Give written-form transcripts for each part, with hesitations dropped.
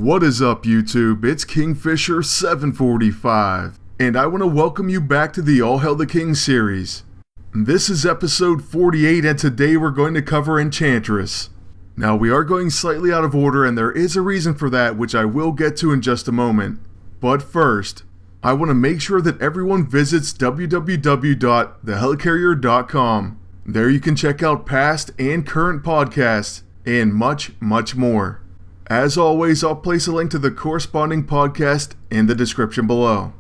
What is up, YouTube? It's Kingfisher745, and I want to welcome you back to the All Hail the King series. This is episode 48, and today we're going to cover Enchantress. Now, we are going slightly out of order, and there is a reason for that, which I will get to in just a moment. But first, I want to make sure that everyone visits www.thehelicarrier.com. There you can check out past and current podcasts, and much, much more. As always, I'll place a link to the corresponding podcast in the description below.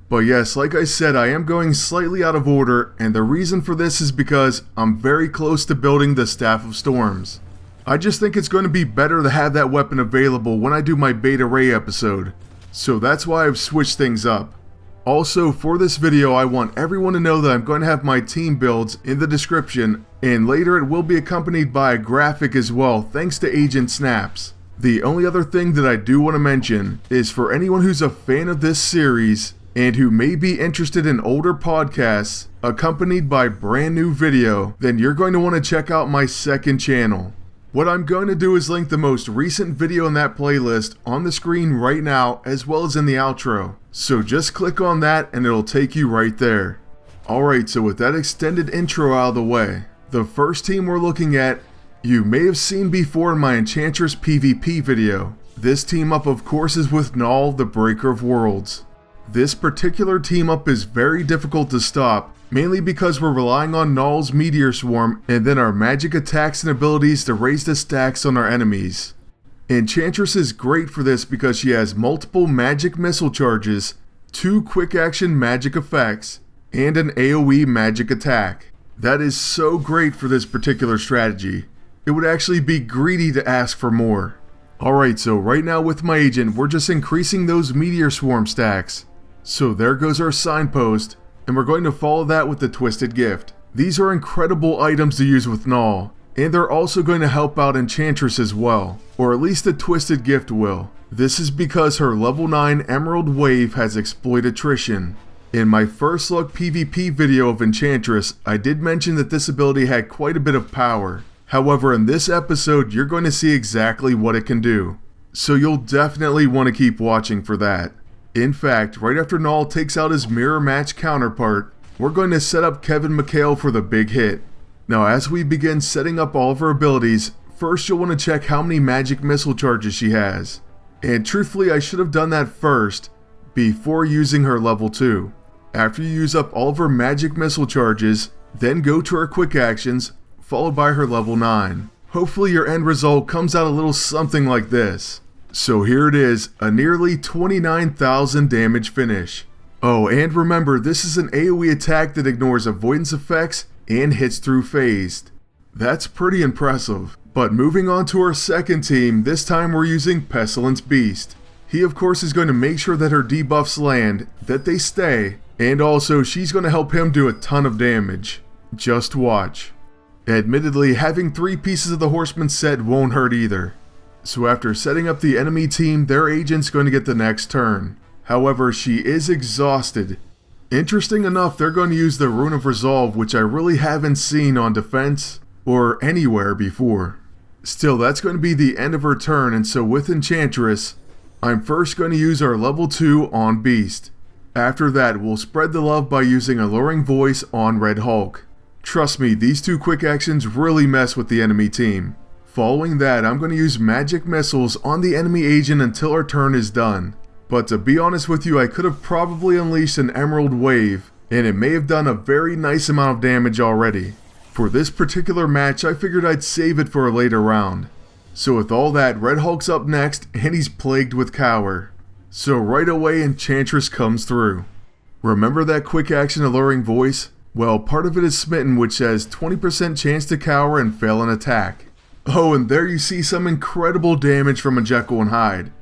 But yes, like I said, I am going slightly out of order, and the reason for this is because I'm very close to building the Staff of Storms. I just think it's going to be better to have that weapon available when I do my Beta Ray episode, so that's why I've switched things up. Also, for this video, I want everyone to know that I'm going to have my team builds in the description, and later it will be accompanied by a graphic as well, thanks to Agent Snaps. The only other thing that I do want to mention is for anyone who's a fan of this series and who may be interested in older podcasts accompanied by brand new video, then you're going to want to check out my second channel. What I'm going to do is link the most recent video in that playlist on the screen right now, as well as in the outro. So just click on that and it'll take you right there. Alright, so with that extended intro out of the way, the first team we're looking at, you may have seen before in my Enchantress PvP video. This team up, of course, is with Null, the Breaker of Worlds. This particular team up is very difficult to stop, mainly because we're relying on Null's Meteor Swarm and then our magic attacks and abilities to raise the stacks on our enemies. Enchantress is great for this because she has multiple magic missile charges, 2 quick action magic effects, and an AoE magic attack. That is so great for this particular strategy. It would actually be greedy to ask for more. Alright, so right now with my agent, we're just increasing those Meteor Swarm stacks. So there goes our Signpost, and we're going to follow that with the Twisted Gift. These are incredible items to use with Null, and they're also going to help out Enchantress as well, or at least the Twisted Gift will. This is because her level 9 Emerald Wave has Exploit Attrition. In my first look PvP video of Enchantress, I did mention that this ability had quite a bit of power. However, in this episode, you're going to see exactly what it can do. So you'll definitely want to keep watching for that. In fact, right after Null takes out his mirror match counterpart, we're going to set up Kevin McHale for the big hit. Now, as we begin setting up all of her abilities, first you'll want to check how many magic missile charges she has. And truthfully, I should have done that first, before using her level 2. After you use up all of her magic missile charges, then go to her quick actions, followed by her level 9. Hopefully your end result comes out a little something like this. So here it is, a nearly 29,000 damage finish. Oh, and remember, this is an AoE attack that ignores avoidance effects and hits through phased. That's pretty impressive. But moving on to our second team, this time we're using Pestilence Beast. He of course is going to make sure that her debuffs land, that they stay, and also she's going to help him do a ton of damage. Just watch. Admittedly, having 3 pieces of the Horseman set won't hurt either. So after setting up the enemy team, their agent's going to get the next turn. However, she is exhausted. Interesting enough, they're going to use the Rune of Resolve, which I really haven't seen on defense or anywhere before. Still, that's going to be the end of her turn, and so with Enchantress, I'm first going to use our level 2 on Beast. After that, we'll spread the love by using Alluring Voice on Red Hulk. Trust me, these 2 quick actions really mess with the enemy team. Following that, I'm going to use magic missiles on the enemy agent until our turn is done. But to be honest with you, I could have probably unleashed an Emerald Wave, and it may have done a very nice amount of damage already. For this particular match, I figured I'd save it for a later round. So with all that, Red Hulk's up next, and he's plagued with Cower. So right away, Enchantress comes through. Remember that quick action Alluring Voice? Well, part of it is Smitten, which says 20% chance to cower and fail an attack. Oh, and there you see some incredible damage from a Jekyll and Hyde.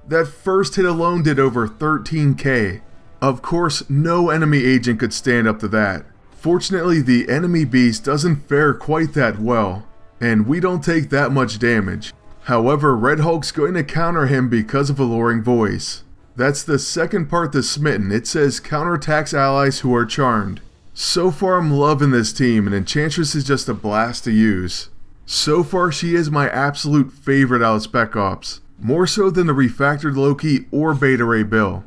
That first hit alone did over 13k. Of course, no enemy agent could stand up to that. Fortunately, the enemy beast doesn't fare quite that well, and we don't take that much damage. However, Red Hulk's going to counter him because of Alluring Voice. That's the second part to Smitten. It says counterattacks allies who are charmed. So far I'm loving this team, and Enchantress is just a blast to use. So far she is my absolute favorite out of Spec Ops. more so than the refactored Loki or Beta Ray Bill.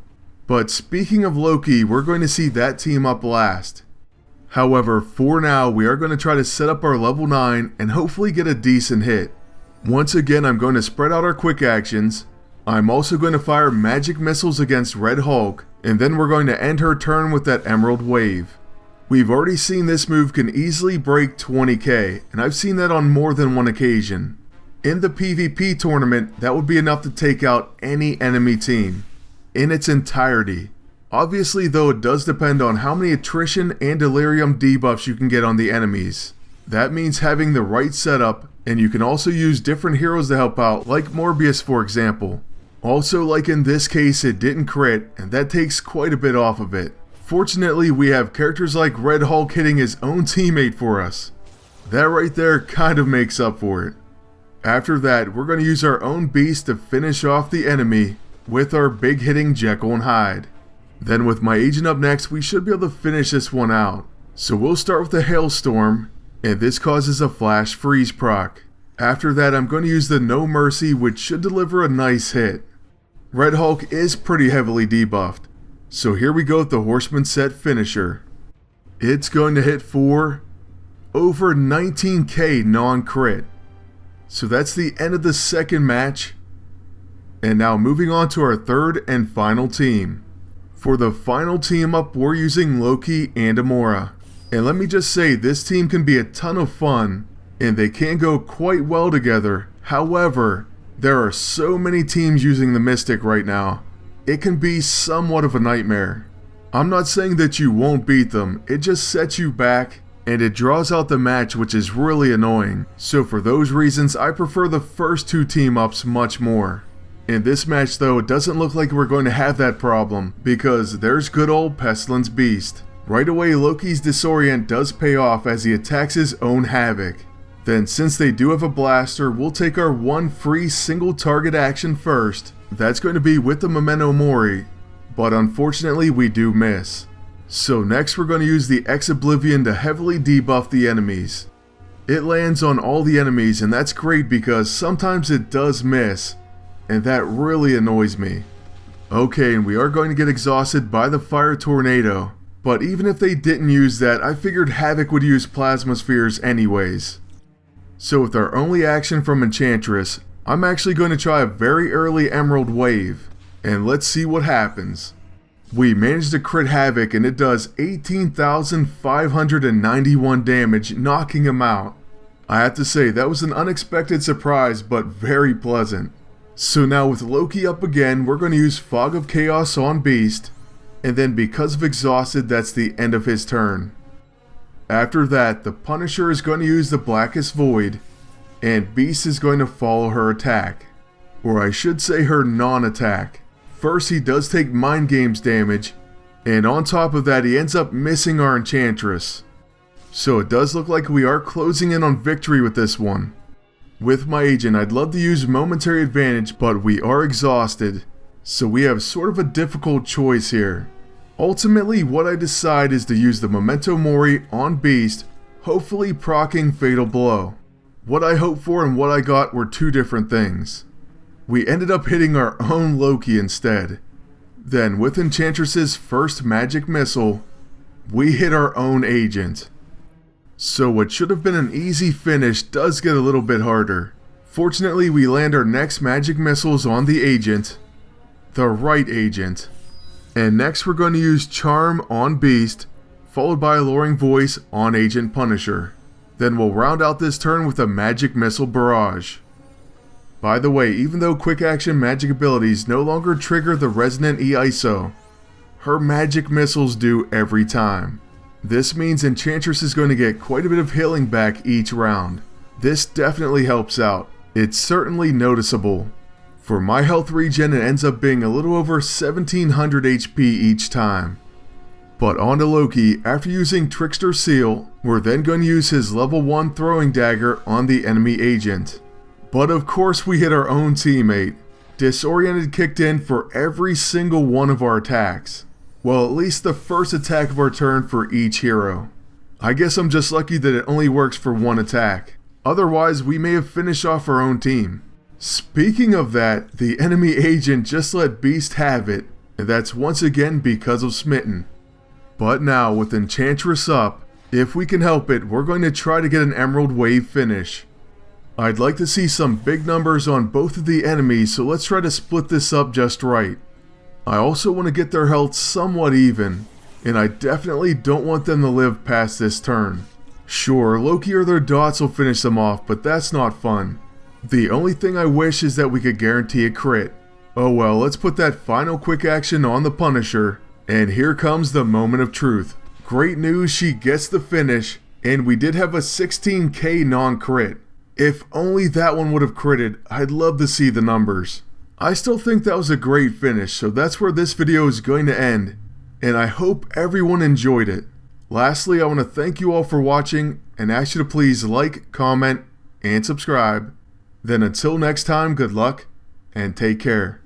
But speaking of Loki, we're going to see that team up last. However, for now, we are going to try to set up our level 9 and hopefully get a decent hit. Once again, I'm going to spread out our quick actions. I'm also going to fire magic missiles against Red Hulk, and then we're going to end her turn with that Emerald Wave. We've already seen this move can easily break 20k, and I've seen that on more than one occasion. In the PvP tournament, that would be enough to take out any enemy team in its entirety. Obviously though, it does depend on how many attrition and delirium debuffs you can get on the enemies. That means having the right setup, and you can also use different heroes to help out, like Morbius for example. Also, like in this case, it didn't crit, and that takes quite a bit off of it. Fortunately, we have characters like Red Hulk hitting his own teammate for us. That right there kind of makes up for it. After that, we're going to use our own beast to finish off the enemy with our big hitting Jekyll and Hyde. Then with my agent up next, we should be able to finish this one out. So we'll start with the Hailstorm, and this causes a flash freeze proc. After that, I'm going to use the No Mercy, which should deliver a nice hit. Red Hulk is pretty heavily debuffed, so here we go with the Horseman set finisher. It's going to hit for over 19k non-crit. So that's the end of the second match. And now moving on to our third and final team. For the final team up, we're using Loki and Amora. And let me just say, this team can be a ton of fun, and they can go quite well together. However, there are so many teams using the Mystic right now, it can be somewhat of a nightmare. I'm not saying that you won't beat them, it just sets you back, and it draws out the match, which is really annoying. So for those reasons, I prefer the first two team ups much more. In this match though, it doesn't look like we're going to have that problem, because there's good old Pestilence Beast. Right away, Loki's Disorient does pay off as he attacks his own Havoc. Then since they do have a blaster, we'll take our one free single target action first. That's going to be with the Memento Mori, but unfortunately we do miss. So next we're going to use the Ex-Oblivion to heavily debuff the enemies. It lands on all the enemies, and that's great because sometimes it does miss, and that really annoys me. Okay, and we are going to get exhausted by the Fire Tornado, but even if they didn't use that, I figured Havoc would use Plasma Spheres anyways. So with our only action from Enchantress, I'm actually going to try a very early Emerald Wave, and let's see what happens. We managed to crit Havoc, and it does 18,591 damage, knocking him out. I have to say, that was an unexpected surprise, but very pleasant. So now with Loki up again, we're going to use Fog of Chaos on Beast, and then because of Exhausted, that's the end of his turn. After that, the Punisher is going to use the Blackest Void, and Beast is going to follow her attack. Or I should say her non-attack. First, he does take Mind Games damage, and on top of that, he ends up missing our Enchantress. So it does look like we are closing in on victory with this one. With my agent, I'd love to use Momentary Advantage, but we are exhausted, so we have sort of a difficult choice here. Ultimately, what I decide is to use the Memento Mori on Beast, hopefully proccing Fatal Blow. What I hoped for and what I got were two different things. We ended up hitting our own Loki instead. Then, with Enchantress's first magic missile, we hit our own agent. So what should have been an easy finish does get a little bit harder. Fortunately, we land our next magic missiles on the agent, the right agent. And next we're going to use Charm on Beast, followed by Alluring Voice on Agent Punisher. Then we'll round out this turn with a Magic Missile Barrage. By the way, even though quick action magic abilities no longer trigger the Resonant E-ISO, her magic missiles do every time. This means Enchantress is going to get quite a bit of healing back each round. This definitely helps out. It's certainly noticeable. For my health regen, it ends up being a little over 1700 HP each time. But on to Loki. After using Trickster Seal, we're then going to use his level 1 throwing dagger on the enemy agent. But of course we hit our own teammate. Disoriented kicked in for every single one of our attacks. Well, at least the first attack of our turn for each hero. I guess I'm just lucky that it only works for one attack. Otherwise, we may have finished off our own team. Speaking of that, the enemy agent just let Beast have it, and that's once again because of Smitten. But now, with Enchantress up, if we can help it, we're going to try to get an Emerald Wave finish. I'd like to see some big numbers on both of the enemies, so let's try to split this up just right. I also want to get their health somewhat even, and I definitely don't want them to live past this turn. Sure, Loki or their dots will finish them off, but that's not fun. The only thing I wish is that we could guarantee a crit. Oh well, let's put that final quick action on the Punisher, and here comes the moment of truth. Great news, she gets the finish, and we did have a 16k non-crit. If only that one would have critted, I'd love to see the numbers. I still think that was a great finish, so that's where this video is going to end, and I hope everyone enjoyed it. Lastly, I want to thank you all for watching, and ask you to please like, comment, and subscribe. Then until next time, good luck, and take care.